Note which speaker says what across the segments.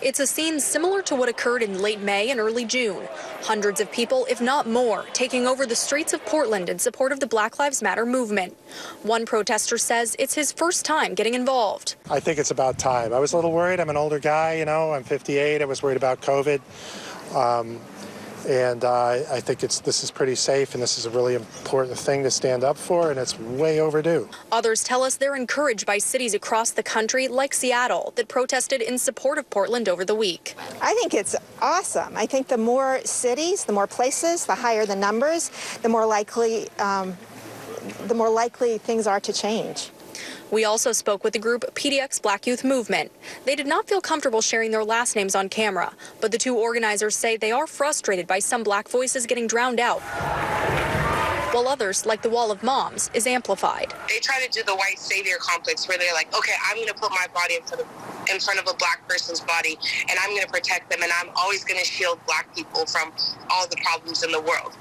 Speaker 1: It's a scene similar to what occurred in late May and early June. Hundreds of people, if not more, taking over the streets of Portland in support of the Black Lives Matter movement. One protester says it's his first time getting involved.
Speaker 2: I think it's about time. I was a little worried. I'm an older guy, I'm 58. I was worried about COVID. I think this is pretty safe, and this is a really important thing to stand up for, and it's way overdue.
Speaker 1: Others tell us they're encouraged by cities across the country, like Seattle, that protested in support of Portland over the week.
Speaker 3: I think it's awesome. I think the more cities, the more places, the higher the numbers, the more likely things are to change.
Speaker 1: We also spoke with the group PDX Black Youth Movement. They did not feel comfortable sharing their last names on camera, but the two organizers say they are frustrated by some Black voices getting drowned out, while others, like the Wall of Moms, is amplified.
Speaker 4: They try to do the white savior complex where they're like, okay, I'm going to put my body in front of a Black person's body, and I'm going to protect them, and I'm always going to shield Black people from all the problems in the world.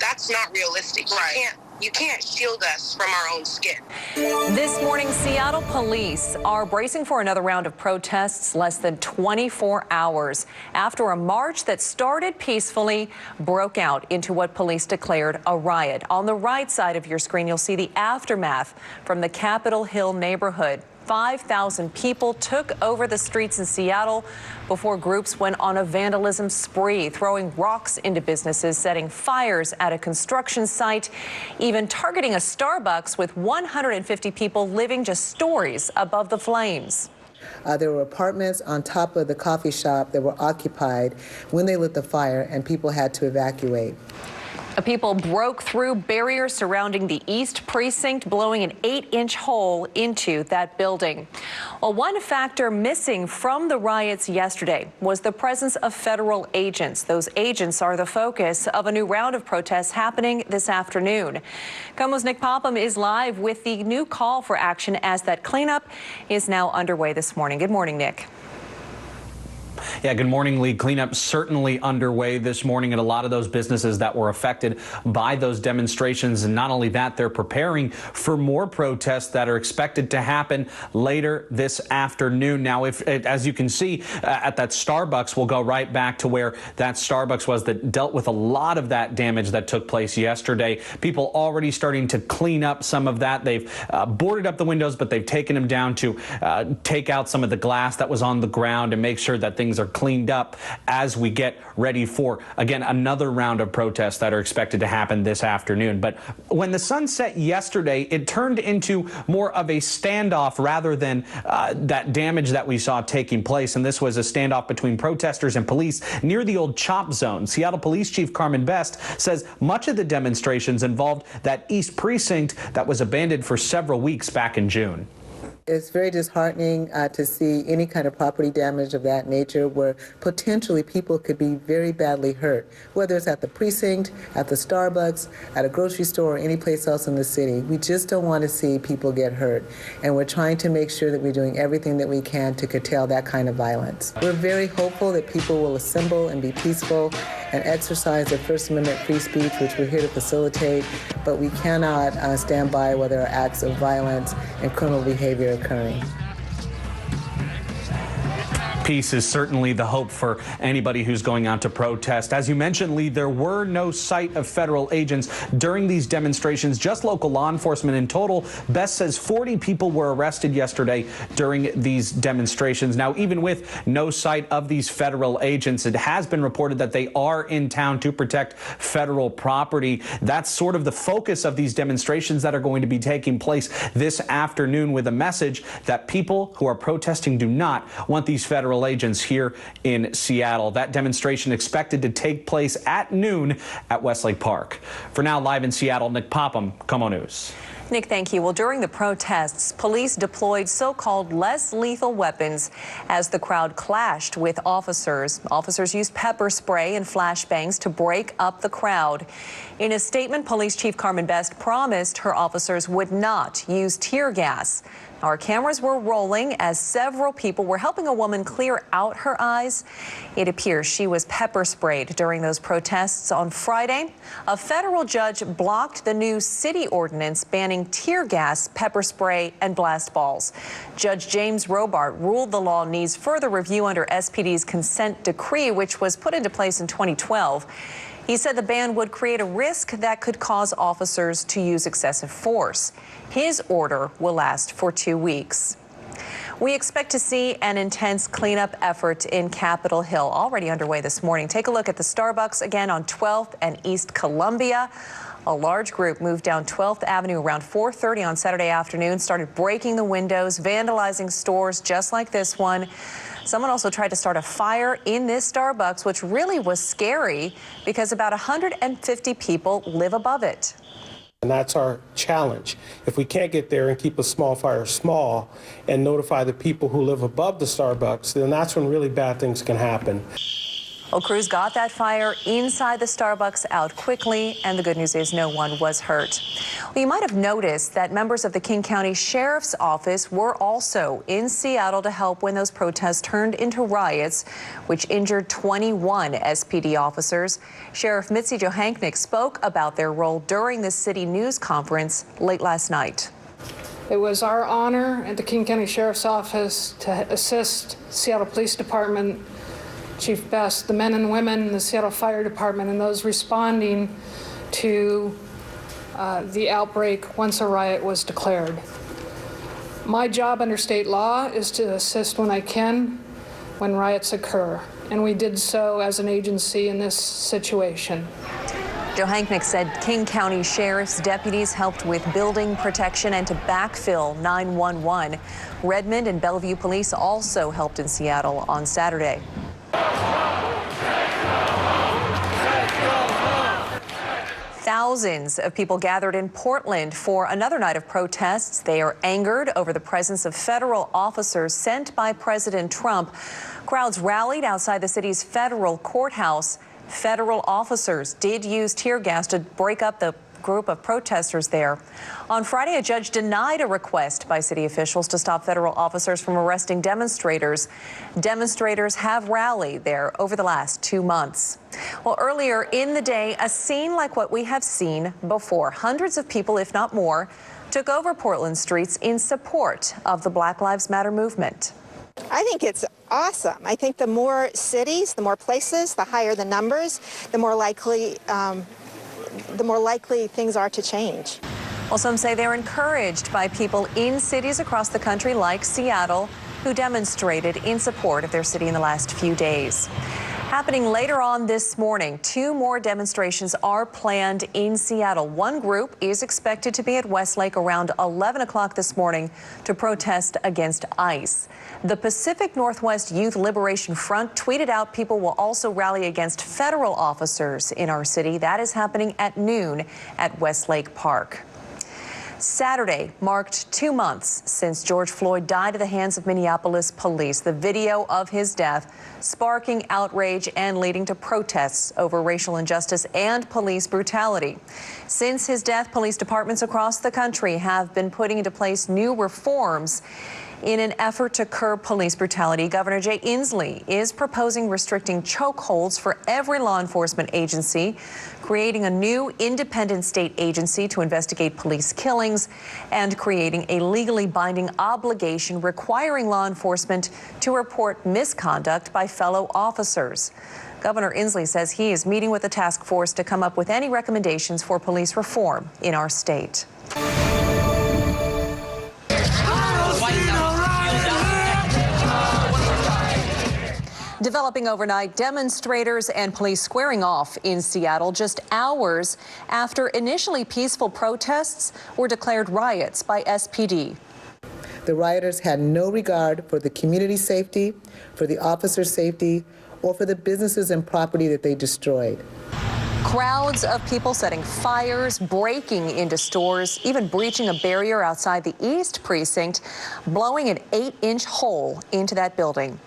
Speaker 4: That's not realistic. Right. You can't shield us from our own skin.
Speaker 5: This morning, Seattle police are bracing for another round of protests less than 24 hours after a march that started peacefully broke out into what police declared a riot. On the right side of your screen, you'll see the aftermath from the Capitol Hill neighborhood. 5,000 people took over the streets in Seattle before groups went on a vandalism spree, throwing rocks into businesses, setting fires at a construction site, even targeting a Starbucks with 150 people living just stories above the flames.
Speaker 6: There were apartments on top of the coffee shop that were occupied when they lit the fire, and people had to evacuate.
Speaker 5: People broke through barriers surrounding the East Precinct, blowing an 8-inch hole into that building. Well, one factor missing from the riots yesterday was the presence of federal agents. Those agents are the focus of a new round of protests happening this afternoon. KOMO's Nick Popham is live with the new call for action as that cleanup is now underway this morning. Good morning, Nick.
Speaker 7: Yeah, good morning, Lee. Cleanup certainly underway this morning at a lot of those businesses that were affected by those demonstrations. And not only that, they're preparing for more protests that are expected to happen later this afternoon. Now, as you can see at that Starbucks, we'll go right back to where that Starbucks was that dealt with a lot of that damage that took place yesterday. People already starting to clean up some of that. They've boarded up the windows, but they've taken them down to take out some of the glass that was on the ground and make sure that things are cleaned up as we get ready for, again, another round of protests that are expected to happen this afternoon. But when the sun set yesterday, it turned into more of a standoff rather than that damage that we saw taking place. And this was a standoff between protesters and police near the old chop zone. Seattle Police Chief Carmen Best says much of the demonstrations involved that East Precinct that was abandoned for several weeks back in June.
Speaker 6: It's very disheartening to see any kind of property damage of that nature where potentially people could be very badly hurt, whether it's at the precinct, at the Starbucks, at a grocery store, or any place else in the city. We just don't want to see people get hurt, and we're trying to make sure that we're doing everything that we can to curtail that kind of violence. We're very hopeful that people will assemble and be peaceful and exercise their First Amendment free speech, which we're here to facilitate, but we cannot stand by where there are acts of violence and criminal behavior occurring.
Speaker 7: Peace is certainly the hope for anybody who's going out to protest. As you mentioned, Lee, there were no sight of federal agents during these demonstrations, just local law enforcement in total. Best says 40 people were arrested yesterday during these demonstrations. Now, even with no sight of these federal agents, it has been reported that they are in town to protect federal property. That's sort of the focus of these demonstrations that are going to be taking place this afternoon, with a message that people who are protesting do not want these federal agents here in Seattle. That demonstration expected to take place at noon at Westlake Park. For now, live in Seattle, Nick Popham, KOMO News.
Speaker 5: Nick, thank you. Well, during the protests, police deployed so-called less lethal weapons as the crowd clashed with officers. Officers used pepper spray and flashbangs to break up the crowd. In a statement, Police Chief Carmen Best promised her officers would not use tear gas. Our cameras were rolling as several people were helping a woman clear out her eyes. It appears she was pepper sprayed during those protests on Friday. A federal judge blocked the new city ordinance banning banning tear gas, pepper spray, and blast balls. Judge James Robart ruled the law needs further review under SPD's consent decree, which was put into place in 2012. He said the ban would create a risk that could cause officers to use excessive force. His order will last for 2 weeks. We expect to see an intense cleanup effort in Capitol Hill already underway this morning. Take a look at the Starbucks again on 12th and East Columbia. A large group moved down 12th Avenue around 4:30 on Saturday afternoon, started breaking the windows, vandalizing stores just like this one. Someone also tried to start a fire in this Starbucks, which really was scary because about 150 people live above it.
Speaker 8: And that's our challenge. If we can't get there and keep a small fire small and notify the people who live above the Starbucks, then that's when really bad things can happen.
Speaker 5: Well, crews got that fire inside the Starbucks out quickly, and the good news is no one was hurt. Well, you might have noticed that members of the King County Sheriff's Office were also in Seattle to help when those protests turned into riots, which injured 21 SPD officers. Sheriff Mitzi Johanknick spoke about their role during the city news conference late last night.
Speaker 9: It was our honor at the King County Sheriff's Office to assist Seattle Police Department, Chief Best, the men and women in the Seattle Fire Department, and those responding to the outbreak once a riot was declared. My job under state law is to assist when I can when riots occur, and we did so as an agency in this situation.
Speaker 5: Johanknick said King County Sheriff's deputies helped with building protection and to backfill 911. Redmond and Bellevue Police also helped in Seattle on Saturday. Thousands of people gathered in Portland for another night of protests. They are angered over the presence of federal officers sent by President Trump. Crowds rallied outside the city's federal courthouse. Federal officers did use tear gas to break up the group of protesters there. On Friday, a judge denied a request by city officials to stop federal officers from arresting demonstrators. Demonstrators have rallied there over the last 2 months. Well, earlier in the day, a scene like what we have seen before. Hundreds of people, if not more, took over Portland streets in support of the Black Lives Matter movement.
Speaker 3: I think it's awesome. I think the more cities, the more places, the higher the numbers, the more likely things are to change.
Speaker 5: Well, some say they're encouraged by people in cities across the country like Seattle who demonstrated in support of their city in the last few days. Happening later on this morning, 2 more demonstrations are planned in Seattle. One group is expected to be at Westlake around 11 o'clock this morning to protest against ICE. The Pacific Northwest Youth Liberation Front tweeted out people will also rally against federal officers in our city. That is happening at noon at Westlake Park. Saturday marked 2 months since George Floyd died at the hands of Minneapolis police. The video of his death sparking outrage and leading to protests over racial injustice and police brutality. Since his death, police departments across the country have been putting into place new reforms in an effort to curb police brutality. Governor Jay Inslee is proposing restricting chokeholds for every law enforcement agency, creating a new independent state agency to investigate police killings, and creating a legally binding obligation requiring law enforcement to report misconduct by fellow officers. Governor Inslee says he is meeting with the task force to come up with any recommendations for police reform in our state. Developing overnight, demonstrators and police squaring off in Seattle just hours after initially peaceful protests were declared riots by SPD.
Speaker 6: The rioters had no regard for the community's safety, for the officers' safety, or for the businesses and property that they destroyed.
Speaker 5: Crowds of people setting fires, breaking into stores, even breaching a barrier outside the East Precinct, blowing an 8-inch hole into that building.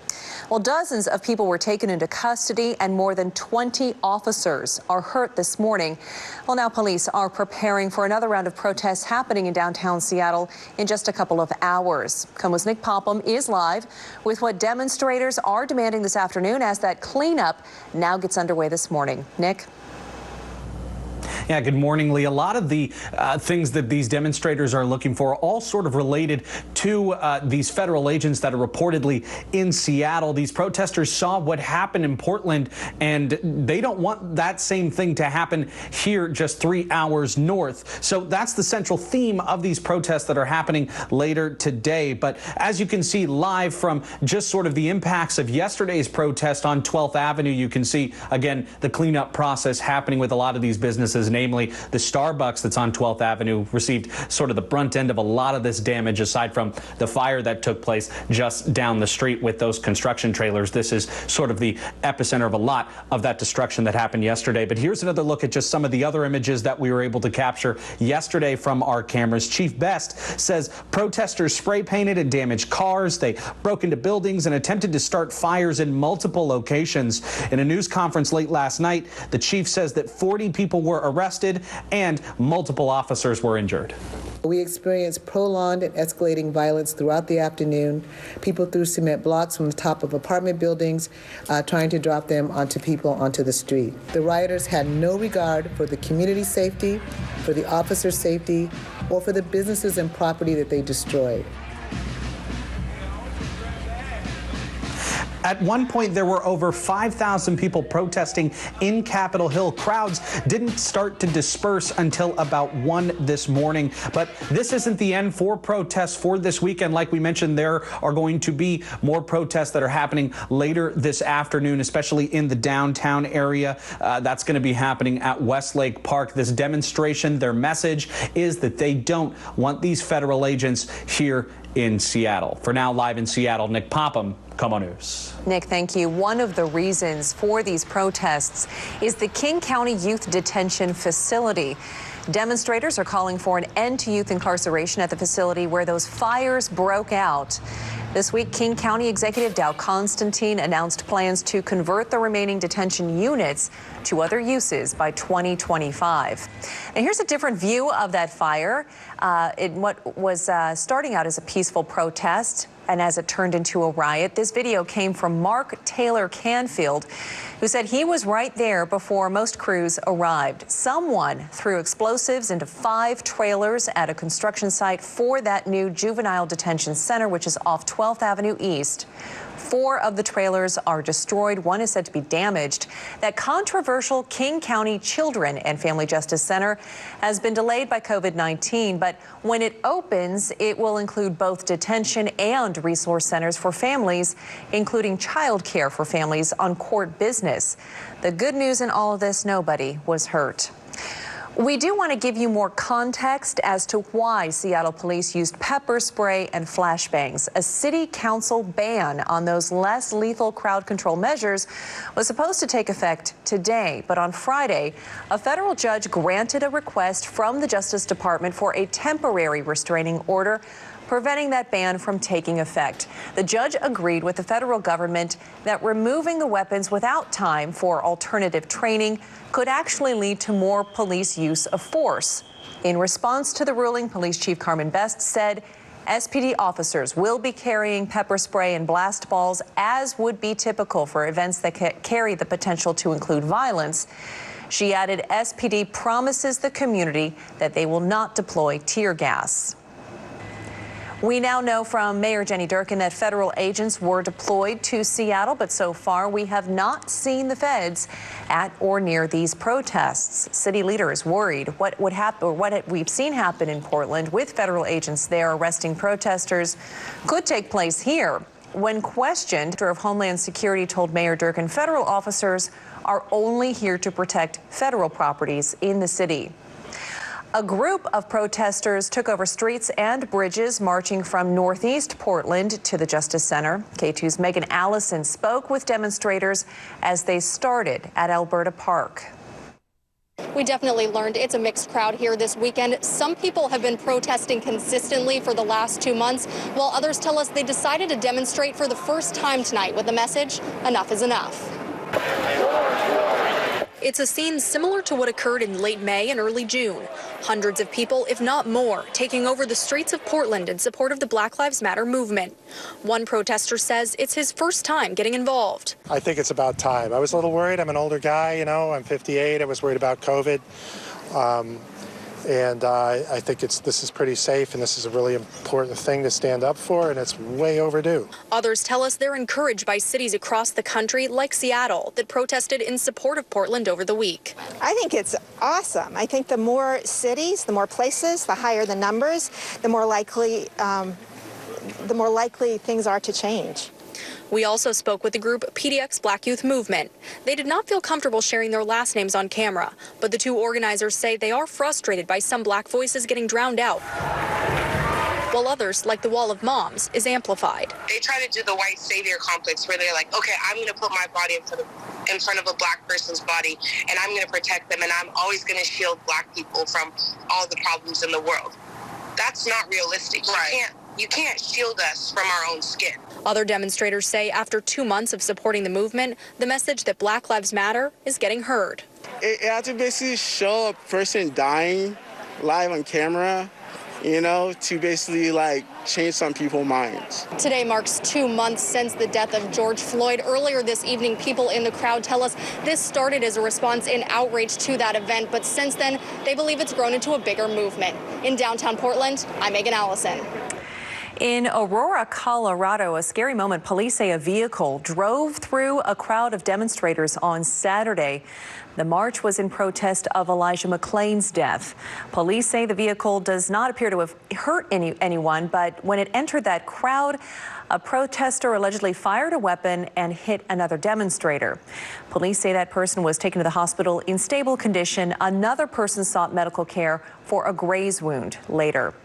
Speaker 5: Well, dozens of people were taken into custody and more than 20 officers are hurt this morning. Well, now police are preparing for another round of protests happening in downtown Seattle in just a couple of hours. KOMO's Nick Popham is live with what demonstrators are demanding this afternoon as that cleanup now gets underway this morning. Nick?
Speaker 7: Yeah, good morning, Lee. A lot of the things that these demonstrators are looking for all sort of related to these federal agents that are reportedly in Seattle. These protesters saw what happened in Portland, and they don't want that same thing to happen here just 3 hours north. So that's the central theme of these protests that are happening later today. But as you can see live from just sort of the impacts of yesterday's protest on 12th Avenue, you can see, again, the cleanup process happening with a lot of these businesses, namely the Starbucks that's on 12th Avenue received sort of the brunt end of a lot of this damage, aside from the fire that took place just down the street with those construction trailers. This is sort of the epicenter of a lot of that destruction that happened yesterday. But here's another look at just some of the other images that we were able to capture yesterday from our cameras. Chief Best says protesters spray painted and damaged cars. They broke into buildings and attempted to start fires in multiple locations. In a news conference late last night, the chief says that 40 people were arrested and multiple officers were injured.
Speaker 6: We experienced prolonged and escalating violence throughout the afternoon. People threw cement blocks from the top of apartment buildings, trying to drop them onto people onto the street. The rioters had no regard for the community safety, for the officers' safety, or for the businesses and property that they destroyed.
Speaker 7: At one point, there were over 5,000 people protesting in Capitol Hill. Crowds didn't start to disperse until about 1 this morning. But this isn't the end for protests for this weekend. Like we mentioned, there are going to be more protests that are happening later this afternoon, especially in the downtown area. That's going to be happening at Westlake Park. This demonstration, their message is that they don't want these federal agents here in Seattle. For now, live in Seattle, Nick Popham, KOMO News.
Speaker 5: Nick, thank you. One of the reasons for these protests is the King County Youth Detention Facility. Demonstrators are calling for an end to youth incarceration at the facility where those fires broke out. This week, King County Executive Dow Constantine announced plans to convert the remaining detention units to other uses by 2025. Now, here's a different view of that fire. What was starting out as a peaceful protest, and as it turned into a riot. This video came from Mark Taylor Canfield, who said he was right there before most crews arrived. Someone threw explosives into 5 trailers at a construction site for that new juvenile detention center, which is off 12th Avenue East. 4 of the trailers are destroyed. 1 is said to be damaged. That controversial King County Children and Family Justice Center has been delayed by COVID-19, but when it opens, it will include both detention and resource centers for families, including child care for families on court business. The good news in all of this, nobody was hurt. We do want to give you more context as to why Seattle police used pepper spray and flashbangs. A city council ban on those less lethal crowd control measures was supposed to take effect today, but on Friday, a federal judge granted a request from the Justice Department for a temporary restraining order preventing that ban from taking effect. The judge agreed with the federal government that removing the weapons without time for alternative training could actually lead to more police use of force. In response to the ruling, Police Chief Carmen Best said SPD officers will be carrying pepper spray and blast balls, as would be typical for events that carry the potential to include violence. She added SPD promises the community that they will not deploy tear gas. We now know from Mayor Jenny Durkan that federal agents were deployed to Seattle, but so far we have not seen the feds at or near these protests. City leaders worried what would happen, or what we've seen happen in Portland with federal agents there arresting protesters could take place here. When questioned, Director of Homeland Security told Mayor Durkan federal officers are only here to protect federal properties in the city. A group of protesters took over streets and bridges marching from northeast Portland to the Justice Center. K2's Megan Allison spoke with demonstrators as they started at Alberta Park.
Speaker 1: We definitely learned it's a mixed crowd here this weekend. Some people have been protesting consistently for the last 2 months, while others tell us they decided to demonstrate for the first time tonight with the message, enough is enough. It's a scene similar to what occurred in late May and early June. Hundreds of people, if not more, taking over the streets of Portland in support of the Black Lives Matter movement. One protester says it's his first time getting involved.
Speaker 2: I think it's about time. I was a little worried. I'm an older guy, I'm 58. I was worried about COVID. And I think this is pretty safe, and this is a really important thing to stand up for, and it's way overdue.
Speaker 1: Others tell us they're encouraged by cities across the country, like Seattle, that protested in support of Portland over the week.
Speaker 3: I think it's awesome. I think the more cities, the more places, the higher the numbers, the more likely things are to change.
Speaker 1: We also spoke with the group PDX Black Youth Movement. They did not feel comfortable sharing their last names on camera, but the two organizers say they are frustrated by some black voices getting drowned out, while others, like the Wall of Moms, is amplified.
Speaker 4: They try to do the white savior complex where they're like, okay, I'm going to put my body in front of a black person's body, and I'm going to protect them, and I'm always going to shield black people from all the problems in the world. That's not realistic. Right. You can't shield us from our own skin.
Speaker 1: Other demonstrators say after 2 months of supporting the movement, the message that Black Lives Matter is getting heard.
Speaker 10: It had to basically show a person dying live on camera, to basically change some people's minds.
Speaker 1: Today marks 2 months since the death of George Floyd. Earlier this evening, people in the crowd tell us this started as a response in outrage to that event, but since then, they believe it's grown into a bigger movement. In downtown Portland, I'm Megan Allison.
Speaker 5: In Aurora, Colorado, a scary moment. Police say a vehicle drove through a crowd of demonstrators on Saturday. The march was in protest of Elijah McClain's death. Police say the vehicle does not appear to have hurt anyone, but when it entered that crowd, a protester allegedly fired a weapon and hit another demonstrator. Police say that person was taken to the hospital in stable condition. Another person sought medical care for a graze wound later.